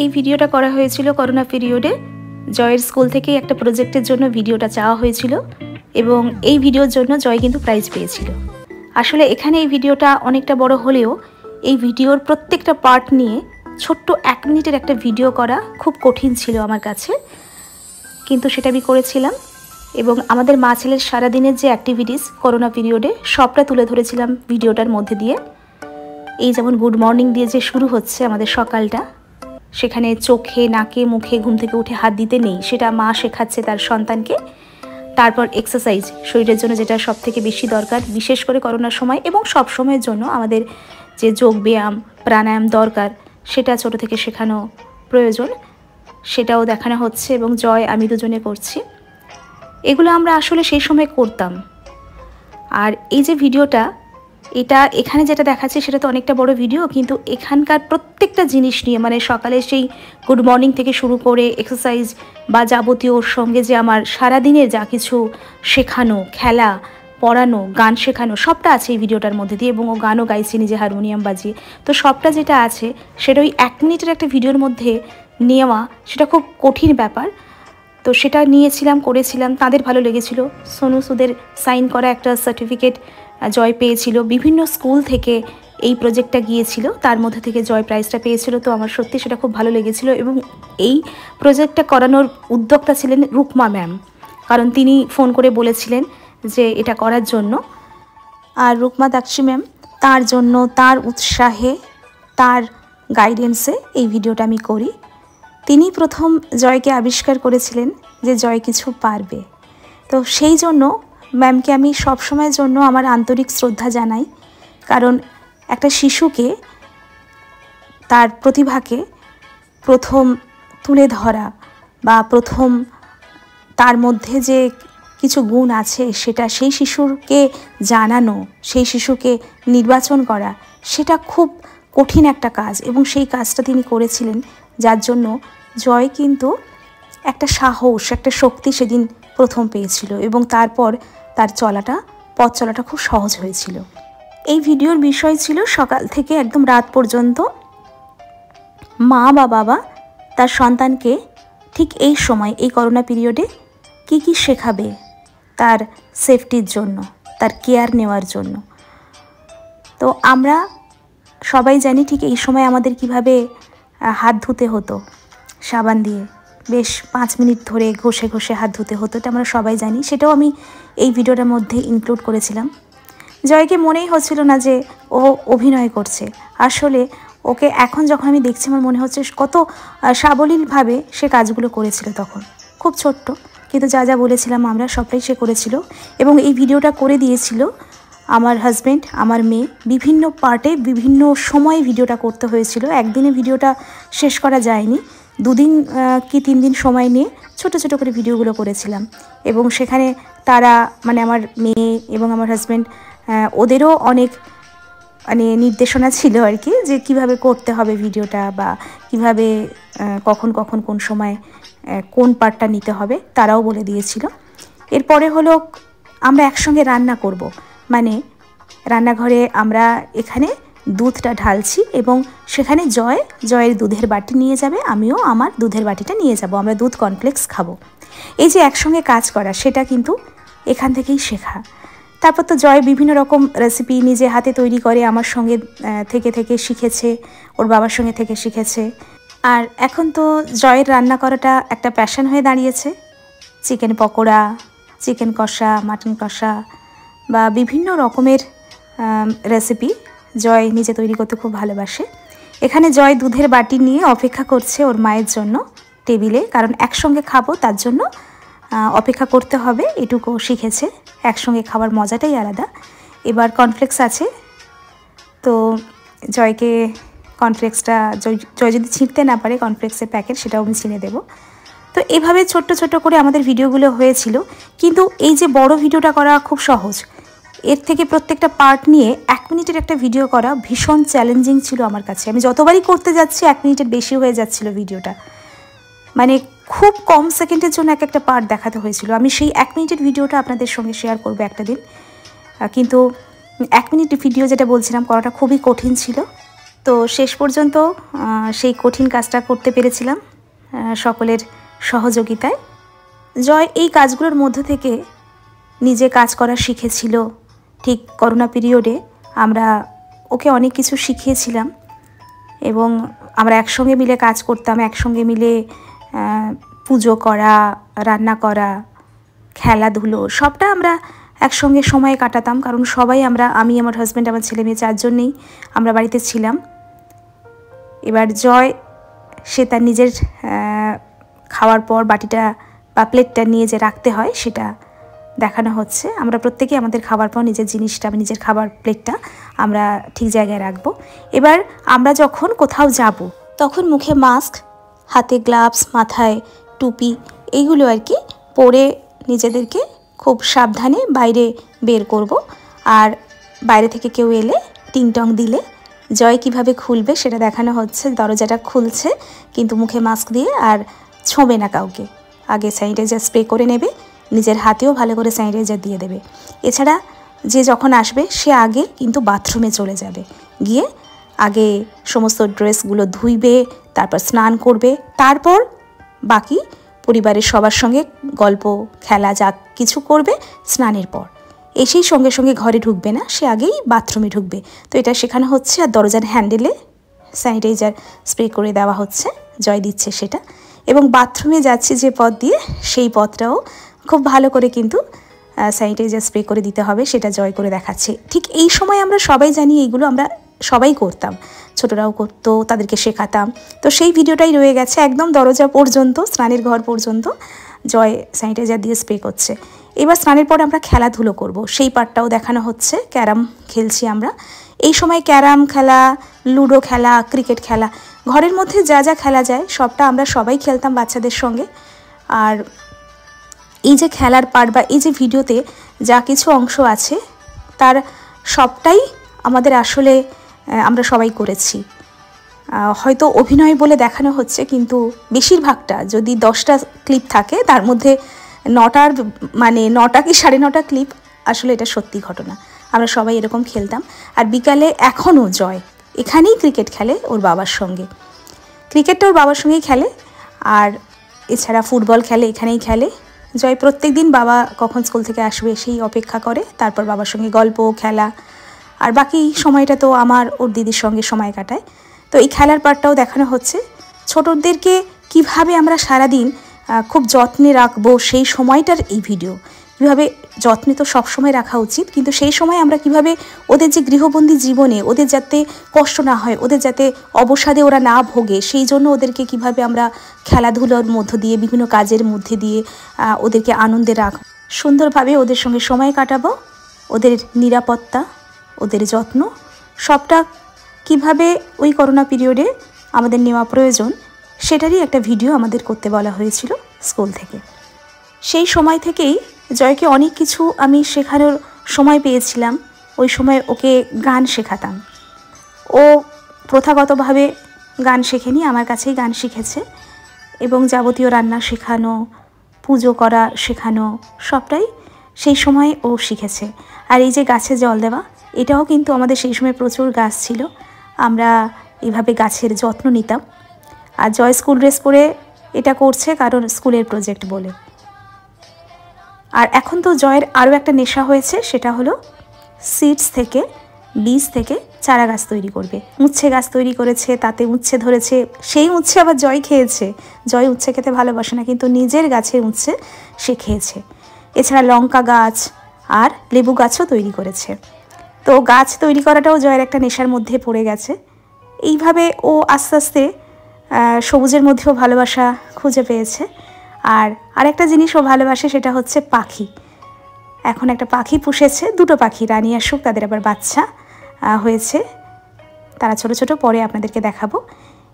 এই ভিডিওটা করা হয়েছিল করোনা পিরিয়ডে। জয়ের স্কুল থেকে একটা প্রজেক্টের জন্য ভিডিওটা চাওয়া হয়েছিল এবং এই ভিডিওর জন্য জয় কিন্তু প্রাইজ পেয়েছিল। আসলে এখানে এই ভিডিওটা অনেকটা বড় হলেও এই ভিডিওর প্রত্যেকটা পার্ট নিয়ে ছোট্ট 1 মিনিটের একটা ভিডিও করা খুব কঠিন ছিল আমার কাছে, কিন্তু সেটা আমি করেছিলাম এবং আমাদের মা ছেলের সারাদিনের যে অ্যাক্টিভিটিস করোনা পিরিয়ডে সবটা তুলে ধরেছিলাম ভিডিওটার মধ্যে দিয়ে। এই যেমন গুড মর্নিং দিয়ে যে শুরু হচ্ছে আমাদের সকালটা, সেখানে চোখে নাকে মুখে ঘুম থেকে উঠে হাত দিতে নেই, সেটা মা শেখাচ্ছে তার সন্তানকে। তারপর এক্সারসাইজ, শরীরের জন্য যেটা সব থেকে বেশি দরকার, বিশেষ করে করোনার সময় এবং সব সময়ের জন্য আমাদের যে যোগ ব্যায়াম প্রাণায়াম দরকার, সেটা ছোটো থেকে শেখানো প্রয়োজন, সেটাও দেখানো হচ্ছে এবং জয় আমি দুজনে করছি। এগুলো আমরা আসলে সেই সময় করতাম। আর এই যে ভিডিওটা, এটা এখানে যেটা দেখাচ্ছে সেটা তো অনেকটা বড় ভিডিও, কিন্তু এখানকার প্রত্যেকটা জিনিস নিয়ে, মানে সকালে সেই গুড মর্নিং থেকে শুরু করে এক্সারসাইজ বা যাবতীয় ওর সঙ্গে যে আমার সারাদিনের যা কিছু শেখানো, খেলা, পড়ানো, গান শেখানো, সবটা আছে এই ভিডিওটার মধ্যে দিয়ে। এবং ও গানও গাইছে নিজে হারমোনিয়াম বাজিয়ে। তো সবটা যেটা আছে সেটা ওই 1 মিনিটের একটা ভিডিওর মধ্যে নেওয়া, সেটা খুব কঠিন ব্যাপার। তো সেটা নিয়েছিলাম, করেছিলাম, তাদের ভালো লেগেছিল। সোনু সুদের সাইন করা একটা সার্টিফিকেট জয় পেয়েছিল। বিভিন্ন স্কুল থেকে এই প্রজেক্টটা গিয়েছিল, তার মধ্যে থেকে জয় প্রাইজটা পেয়েছিল। তো আমার সত্যি সেটা খুব ভালো লেগেছিল। এবং এই প্রজেক্টটা করানোর উদ্যোক্তা ছিলেন রুকমা ম্যাম, কারণ তিনি ফোন করে বলেছিলেন যে এটা করার জন্য। আর রুকমা দাক্ষী ম্যাম, তার জন্য, তার উৎসাহে, তার গাইডেন্সে এই ভিডিওটা আমি করি। তিনি প্রথম জয়কে আবিষ্কার করেছিলেন যে জয় কিছু পারবে। তো সেই জন্য ম্যামকে আমি সবসময়ের জন্য আমার আন্তরিক শ্রদ্ধা জানাই, কারণ একটা শিশুকে, তার প্রতিভাকে প্রথম তুলে ধরা বা প্রথম তার মধ্যে যে কিছু গুণ আছে সেটা সেই শিশুকে জানানো, সেই শিশুকে নির্বাচন করা, সেটা খুব কঠিন একটা কাজ। এবং সেই কাজটা তিনি করেছিলেন, যার জন্য জয় কিন্তু একটা সাহস, একটা শক্তি সেদিন প্রথম পেয়েছিল এবং তারপর তার পথ চলাটা খুব সহজ হয়েছিল। এই ভিডিওর বিষয় ছিল সকাল থেকে একদম রাত পর্যন্ত মা বা বাবা তার সন্তানকে ঠিক এই সময়, এই করোনা পিরিয়ডে কি কি শেখাবে তার সেফটির জন্য, তার কেয়ার নেওয়ার জন্য। তো আমরা সবাই জানি ঠিক এই সময় আমাদের কিভাবে হাত ধুতে হতো সাবান দিয়ে, বেশ 5 মিনিট ধরে ঘষে ঘষে হাত ধুতে হতো, এটা আমরা সবাই জানি। সেটাও আমি এই ভিডিওটার মধ্যে ইনক্লুড করেছিলাম। জয়কে মনেই হচ্ছিল না যে ও অভিনয় করছে। আসলে ওকে এখন যখন আমি দেখছি আমার মনে হচ্ছে কত সাবলীলভাবে সে কাজগুলো করেছিল। তখন খুব ছোট্ট, কিন্তু যা যা বলেছিলাম আমরা সবটাই সে করেছিল। এবং এই ভিডিওটা করে দিয়েছিল আমার হাজব্যান্ড, আমার মেয়ে। বিভিন্ন পার্টে বিভিন্ন সময়ে ভিডিওটা করতে হয়েছিল, একদিনে ভিডিওটা শেষ করা যায়নি। 2 দিন কি 3 দিন সময় নিয়ে ছোট ছোট করে ভিডিওগুলো করেছিলাম। এবং সেখানে তারা, মানে আমার মেয়ে এবং আমার হাজব্যান্ড, ওদেরও অনেক মানে নির্দেশনা ছিল আর কি, যে কিভাবে করতে হবে ভিডিওটা বা কিভাবে কখন কখন কোন সময় কোন পার্টটা নিতে হবে, তারাও বলে দিয়েছিল। এরপরে হলো আমরা একসঙ্গে রান্না করব, মানে রান্নাঘরে আমরা এখানে দুধটা ঢালছি এবং সেখানে জয়ের দুধের বাটি নিয়ে যাবে, আমিও আমার দুধের বাটিটা নিয়ে যাব, আমরা দুধ কর্নফ্লেক্স খাবো। এই যে একসঙ্গে কাজ করা, সেটা কিন্তু এখান থেকেই শেখা। তারপর তো জয় বিভিন্ন রকম রেসিপি নিজে হাতে তৈরি করে, আমার সঙ্গে থেকে শিখেছে, ওর বাবার সঙ্গে থেকে শিখেছে। আর এখন তো জয়ের রান্না করাটা একটা প্যাশন হয়ে দাঁড়িয়েছে। চিকেন পকোড়া, চিকেন কষা, মাটন কষা বা বিভিন্ন রকমের রেসিপি জয় নিজে তৈরি করতে খুব ভালোবাসে। এখানে জয় দুধের বাটি নিয়ে অপেক্ষা করছে ওর মায়ের জন্য টেবিলে, কারণ একসঙ্গে খাবো, তার জন্য অপেক্ষা করতে হবে, এটুকু শিখেছে। একসঙ্গে খাবার মজাটাই আলাদা। এবার কর্নফ্লেক্স আছে, তো জয়কে কর্নফ্লেক্সটা, জয় যদি ছিঁড়তে না পারে কর্নফ্লেক্সের প্যাকেট, সেটাও আমি ছিঁড়ে দেবো। তো এভাবে ছোট্ট ছোট্ট করে আমাদের ভিডিওগুলো হয়েছিল। কিন্তু এই যে বড় ভিডিওটা করা খুব সহজ, এর থেকে প্রত্যেকটা পার্ট নিয়ে 1 মিনিটের একটা ভিডিও করা ভীষণ চ্যালেঞ্জিং ছিল আমার কাছে। আমি যতবারই করতে যাচ্ছি 1 মিনিটের বেশি হয়ে যাচ্ছিল ভিডিওটা, মানে খুব কম সেকেন্ডের জন্য একটা পার্ট দেখাতে হয়েছিল। আমি সেই 1 মিনিটের ভিডিওটা আপনাদের সঙ্গে শেয়ার করবো একটা দিন, কিন্তু 1 মিনিট ভিডিও যেটা বলছিলাম করাটা খুবই কঠিন ছিল। তো শেষ পর্যন্ত সেই কঠিন কাজটা করতে পেরেছিলাম সকলের সহযোগিতায়। জয় এই কাজগুলোর মধ্য থেকে নিজে কাজ করা শিখেছিল। ঠিক করোনা পিরিয়ডে আমরা ওকে অনেক কিছু শিখিয়েছিলাম এবং আমরা একসঙ্গে মিলে কাজ করতাম, একসঙ্গে মিলে পুজো করা, রান্না করা, খেলাধুলো সবটা আমরা একসঙ্গে সময় কাটাতাম। কারণ সবাই আমি, আমার হাজব্যান্ড, আমার ছেলে মেয়ে 4 জনেই আমরা বাড়িতে ছিলাম। এবার জয় সে তার নিজের খাওয়ার পর বাটিটা বা প্লেটটা নিয়ে যে রাখতে হয় সেটা দেখানো হচ্ছে। আমরা প্রত্যেকেই আমাদের খাবার পর নিজের জিনিসটা, নিজের খাবার প্লেটটা আমরা ঠিক জায়গায় রাখবো। এবার আমরা যখন কোথাও যাব তখন মুখে মাস্ক, হাতে গ্লাভস, মাথায় টুপি এইগুলো আর কি পরে নিজেদেরকে খুব সাবধানে বাইরে বের করব। আর বাইরে থেকে কেউ এলে টিংটং দিলে জয় কিভাবে খুলবে সেটা দেখানো হচ্ছে। দরজাটা খুলছে কিন্তু মুখে মাস্ক দিয়ে, আর ছোঁবে না কাউকে। আগে স্যানিটাইজার স্প্রে করে নেবে, নিজের হাতেও ভালো করে স্যানিটাইজার দিয়ে দেবে। এছাড়া যে যখন আসবে সে আগে কিন্তু বাথরুমে চলে যাবে, গিয়ে আগে সমস্ত ড্রেসগুলো ধুইবে, তারপর স্নান করবে, তারপর বাকি পরিবারের সবার সঙ্গে গল্প খেলা যা কিছু করবে স্নানের পর। এসেই সঙ্গে সঙ্গে ঘরে ঢুকবে না, সে আগেই বাথরুমে ঢুকবে। তো এটা শেখানো হচ্ছে। আর দরজার হ্যান্ডেলে স্যানিটাইজার স্প্রে করে দেওয়া হচ্ছে, জয় দিচ্ছে সেটা। এবং বাথরুমে যাচ্ছে যে পথ দিয়ে, সেই পথটাও খুব ভালো করে কিন্তু স্যানিটাইজার স্প্রে করে দিতে হবে, সেটা জয় করে দেখাচ্ছে। ঠিক এই সময় আমরা সবাই জানি এইগুলো আমরা সবাই করতাম, ছোটরাও করতো, তাদেরকে শেখাতাম। তো সেই ভিডিওটাই রয়ে গেছে একদম দরজা পর্যন্ত, স্নানের ঘর পর্যন্ত জয় স্যানিটাইজার দিয়ে স্প্রে করছে। এবার স্নানের পরে আমরা খেলাধুলো করব, সেই পার্টটাও দেখানো হচ্ছে। ক্যারাম খেলছি আমরা এই সময়, ক্যারাম খেলা, লুডো খেলা, ক্রিকেট খেলা, ঘরের মধ্যে যা যা খেলা যায় সবটা আমরা সবাই খেলতাম বাচ্চাদের সঙ্গে। আর এই যে খেলার পার্ট বা এই যে ভিডিওতে যা কিছু অংশ আছে তার সবটাই আমাদের আসলে আমরা সবাই করেছি। হয়তো অভিনয় বলে দেখানো হচ্ছে, কিন্তু বেশিরভাগটা যদি 10টা ক্লিপ থাকে তার মধ্যে 9টা কি 9.5টা ক্লিপ আসলে এটা সত্যি ঘটনা। আমরা সবাই এরকম খেলতাম। আর বিকালে এখনও জয় এখানেই ক্রিকেট খেলে ওর বাবার সঙ্গে, ক্রিকেটটা ওর বাবার সঙ্গেই খেলে। আর এছাড়া ফুটবল খেলে, এখানেই খেলে জয়। প্রত্যেক দিন বাবা কখন স্কুল থেকে আসবে সেই অপেক্ষা করে, তারপর বাবার সঙ্গে গল্প খেলা, আর বাকি সময়টা তো আমার ওর দিদির সঙ্গে সময় কাটায়। তো এই খেলার পার্টটাও দেখানো হচ্ছে। ছোটদেরকে কিভাবে আমরা সারাদিন খুব যত্নে রাখবো সেই সময়টার এই ভিডিও। কীভাবে যত্নে তো সবসময় রাখা উচিত, কিন্তু সেই সময় আমরা কিভাবে ওদের যে গৃহবন্দী জীবনে ওদের যাতে কষ্ট না হয়, ওদের যাতে অবসাদে ওরা না ভোগে, সেই জন্য ওদেরকে কিভাবে আমরা খেলাধুলোর মধ্য দিয়ে, বিভিন্ন কাজের মধ্যে দিয়ে ওদেরকে আনন্দে রাখবো, সুন্দরভাবে ওদের সঙ্গে সময় কাটাবো, ওদের নিরাপত্তা, ওদের যত্ন সবটা কিভাবে ওই করোনা পিরিয়ডে আমাদের নেওয়া প্রয়োজন সেটারই একটা ভিডিও আমাদের করতে বলা হয়েছিল স্কুল থেকে। সেই সময় থেকেই জয়কে অনেক কিছু আমি শেখানোর সময় পেয়েছিলাম। ওই সময় ওকে গান শেখাতাম। ও প্রথাগতভাবে গান শেখেনি, আমার কাছেই গান শিখেছে এবং যাবতীয় রান্না শেখানো, পুজো করা শেখানো সবটাই সেই সময় ও শিখেছে। আর এই যে গাছে জল দেওয়া, এটাও কিন্তু আমাদের সেই সময় প্রচুর গাছ ছিল, আমরা এইভাবে গাছের যত্ন নিতাম। আর জয় স্কুল ড্রেস পরে এটা করছে কারণ স্কুলের প্রজেক্ট বলে। আর এখন তো জয়ের আরও একটা নেশা হয়েছে, সেটা হলো সিডস থেকে, বীজ থেকে চারা গাছ তৈরি করবে। উচ্ছে গাছ তৈরি করেছে, তাতে উচ্ছে ধরেছে, সেই উচ্ছে আবার জয় খেয়েছে। জয় উচ্ছে খেতে ভালোবাসে না, কিন্তু নিজের গাছের উচ্ছে সে খেয়েছে। এছাড়া লঙ্কা গাছ আর লেবু গাছও তৈরি করেছে। তো গাছ তৈরি করাটাও জয়ের একটা নেশার মধ্যে পড়ে গেছে। এইভাবে ও আস্তে আস্তে সবুজের মধ্যেও ভালোবাসা খুঁজে পেয়েছে। আর আরেকটা জিনিস ও ভালোবাসে, সেটা হচ্ছে পাখি। এখন একটা পাখি পুষেছে, 2টো পাখি, রানী আর সুখ, তাদের আবার বাচ্চা হয়েছে, তারা ছোট ছোট, পরে আপনাদেরকে দেখাবো।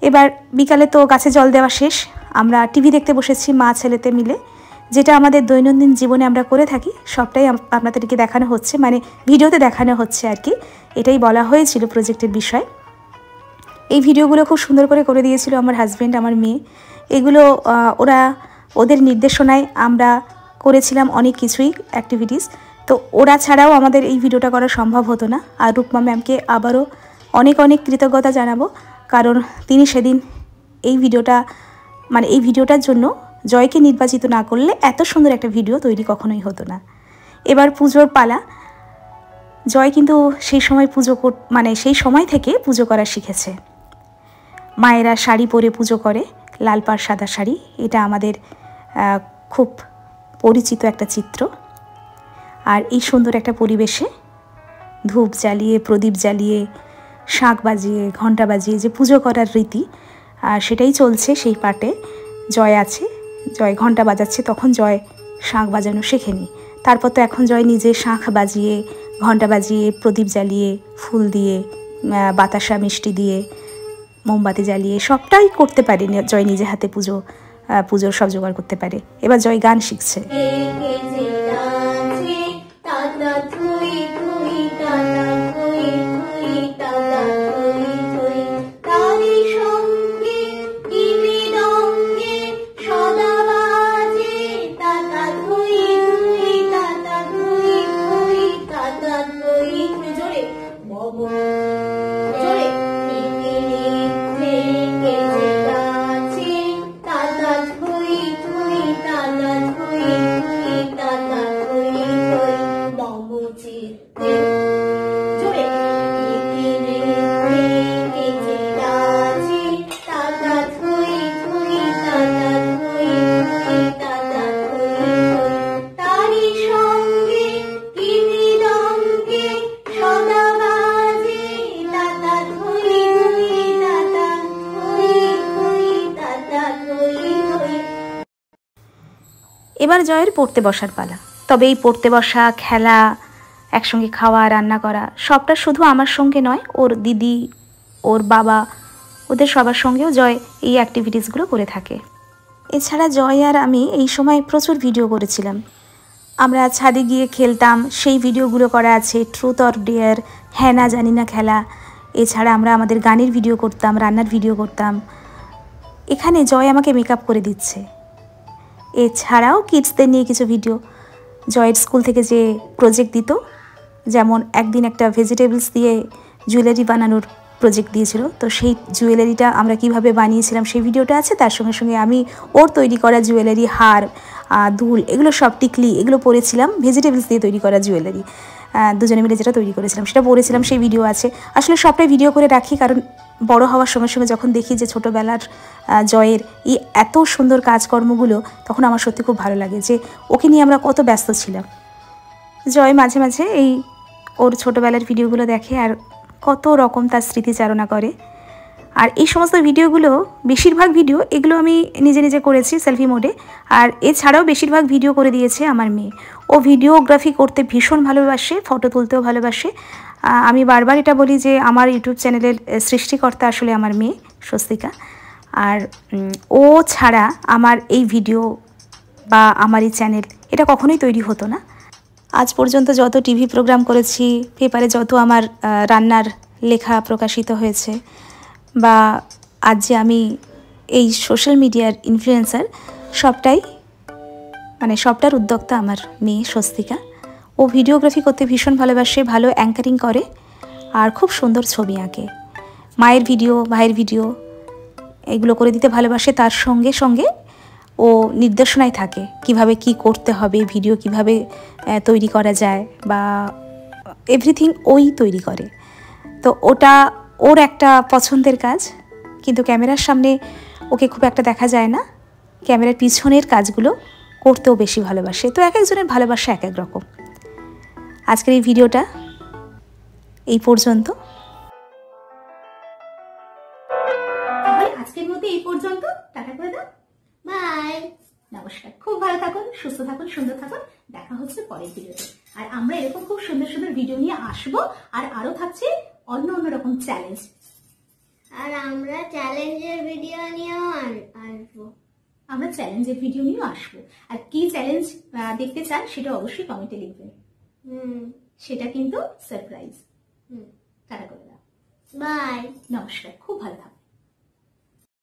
এবার বিকালে তো গাছে জল দেওয়া শেষ, আমরা টিভি দেখতে বসেছি মা ছেলেতে মিলে। যেটা আমাদের দৈনন্দিন জীবনে আমরা করে থাকি সবটাই আপনাদেরকে দেখানো হচ্ছে, মানে ভিডিওতে দেখানো হচ্ছে আর কি। এটাই বলা হয়েছিল প্রজেক্টের বিষয়। এই ভিডিওগুলো খুব সুন্দর করে দিয়েছিল আমার হাজব্যান্ড, আমার মেয়ে। এগুলো ওদের নির্দেশনায় আমরা করেছিলাম অনেক কিছুই অ্যাক্টিভিটিস। তো ওরা ছাড়াও আমাদের এই ভিডিওটা করা সম্ভব হতো না। আর রূপমা ম্যামকে আবারও অনেক অনেক কৃতজ্ঞতা জানাবো, কারণ তিনি সেদিন এই ভিডিওটার জন্য জয়কে নির্বাচিত না করলে এত সুন্দর একটা ভিডিও তৈরি কখনোই হতো না। এবার পুজোর পালা। জয় কিন্তু সেই সময় থেকে পুজো করা শিখেছে। মায়েরা শাড়ি পরে পুজো করে, লাল পাড় সাদা শাড়ি, এটা আমাদের খুব পরিচিত একটা চিত্র। আর এই সুন্দর একটা পরিবেশে ধূপ জ্বালিয়ে, প্রদীপ জ্বালিয়ে, শাঁখ বাজিয়ে, ঘণ্টা বাজিয়ে যে পুজো করার রীতি, সেটাই চলছে। সেই পাটে জয় আছে, জয় ঘণ্টা বাজাচ্ছে, তখন জয় শাঁখ বাজানো শেখেনি। তারপর তো এখন জয় নিজে শাঁখ বাজিয়ে, ঘণ্টা বাজিয়ে, প্রদীপ জ্বালিয়ে, ফুল দিয়ে, বাতাসা মিষ্টি দিয়ে, মোমবাতি জ্বালিয়ে সবটাই করতে পারে। জয় নিজে হাতে পুজোর সব জোগাড় করতে পারে। এবার জয় গান শিখছে। এবার জয়ের পড়তে বসার পালা। তবে এই পড়তে বসা, খেলা, একসঙ্গে খাওয়া, রান্না করা সবটা শুধু আমার সঙ্গে নয়, ওর দিদি, ওর বাবা, ওদের সবার সঙ্গেও জয় এই অ্যাক্টিভিটিসগুলো করে থাকে। এছাড়া জয় আর আমি এই সময় প্রচুর ভিডিও করেছিলাম। আমরা ছাদে গিয়ে খেলতাম, সেই ভিডিওগুলো করা আছে। ট্রুথ অর ডেয়ার, হ্যাঁ না জানি না খেলা। এছাড়া আমরা আমাদের গানের ভিডিও করতাম, রান্নার ভিডিও করতাম। এখানে জয় আমাকে মেকআপ করে দিচ্ছে। এছাড়াও কিডসদের নিয়ে কিছু ভিডিও। জয়ের স্কুল থেকে যে প্রজেক্ট দিত, যেমন একদিন একটা ভেজিটেবলস দিয়ে জুয়েলারি বানানোর প্রজেক্ট দিয়েছিল, তো সেই জুয়েলারিটা আমরা কিভাবে বানিয়েছিলাম সেই ভিডিওটা আছে। তার সঙ্গে সঙ্গে আমি ওর তৈরি করা জুয়েলারি, হার, দুল, এগুলো সব, টিকলি, এগুলো পরেছিলাম। ভেজিটেবলস দিয়ে তৈরি করা জুয়েলারি দুজনে মিলে যেটা তৈরি করেছিলাম সেটা পরেছিলাম, সেই ভিডিও আছে। আসলে সবটাই ভিডিও করে রাখি, কারণ বড় হওয়ার সঙ্গে সঙ্গে যখন দেখি যে ছোটোবেলার জয়ের এই এত সুন্দর কাজকর্মগুলো, তখন আমার সত্যি খুব ভালো লাগে যে ওকে নিয়ে আমরা কত ব্যস্ত ছিলাম। জয় মাঝে মাঝে এই ওর ছোটোবেলার ভিডিওগুলো দেখে আর কত রকম তার স্মৃতিচারণা করে। আর এই সমস্ত ভিডিওগুলো, বেশিরভাগ ভিডিও এগুলো আমি নিজে নিজে করেছি সেলফি মোডে। আর এছাড়াও বেশিরভাগ ভিডিও করে দিয়েছে আমার মেয়ে। ও ভিডিওগ্রাফি করতে ভীষণ ভালোবাসে, ফটো তুলতেও ভালোবাসে। আমি বারবার এটা বলি যে আমার ইউটিউব চ্যানেলের সৃষ্টিকর্তা আসলে আমার মেয়ে স্বস্তিকা। আর ও ছাড়া আমার এই ভিডিও বা আমার এই চ্যানেল এটা কখনোই তৈরি হতো না। আজ পর্যন্ত যত টিভি প্রোগ্রাম করেছি, পেপারে যত আমার রান্নার লেখা প্রকাশিত হয়েছে, বা আজ যে আমি এই সোশ্যাল মিডিয়ার ইনফ্লুয়েন্সার, সবটার উদ্যোক্তা আমার মেয়ে স্বস্তিকা। ও ভিডিওগ্রাফি করতে ভীষণ ভালোবাসে, ভালো অ্যাঙ্কারিং করে আর খুব সুন্দর ছবি আঁকে। মায়ের ভিডিও, ভাইয়ের ভিডিও এগুলো করে দিতে ভালোবাসে। তার সঙ্গে সঙ্গে ও নির্দেশনায় থাকে কিভাবে কি করতে হবে, ভিডিও কিভাবে তৈরি করা যায়, বা এভরিথিং ওই তৈরি করে। তো ওটা ওর একটা পছন্দের কাজ, কিন্তু ক্যামেরার সামনে ওকে খুব একটা দেখা যায় না। ক্যামেরার পিছনের কাজগুলো করতেও বেশি ভালোবাসে। তো এক একজনের ভালোবাসা এক এক রকম। আজকের এই ভিডিওটা এই পর্যন্ত। আজকের মতো এই পর্যন্ত। টাটা করে দাও, বাই, নমস্কার। খুব ভালো থাকুন, সুস্থ থাকুন, সুন্দর থাকুন। দেখা হচ্ছে পরের ভিডিওতে। আর আমরা এরকম খুব সুন্দর সুন্দর ভিডিও নিয়ে আসবো। আর আরো থাকছে অন্য রকম চ্যালেঞ্জ। আর আমরা চ্যালেঞ্জের ভিডিও নিয়েও আসবো। আর কি চ্যালেঞ্জ দেখতে চান সেটা অবশ্যই কমেন্টে লিখবেন। সেটা কিন্তু সারপ্রাইজ। টাটা করে দাও, বাই, নমস্কার। খুব ভালো থাকুন।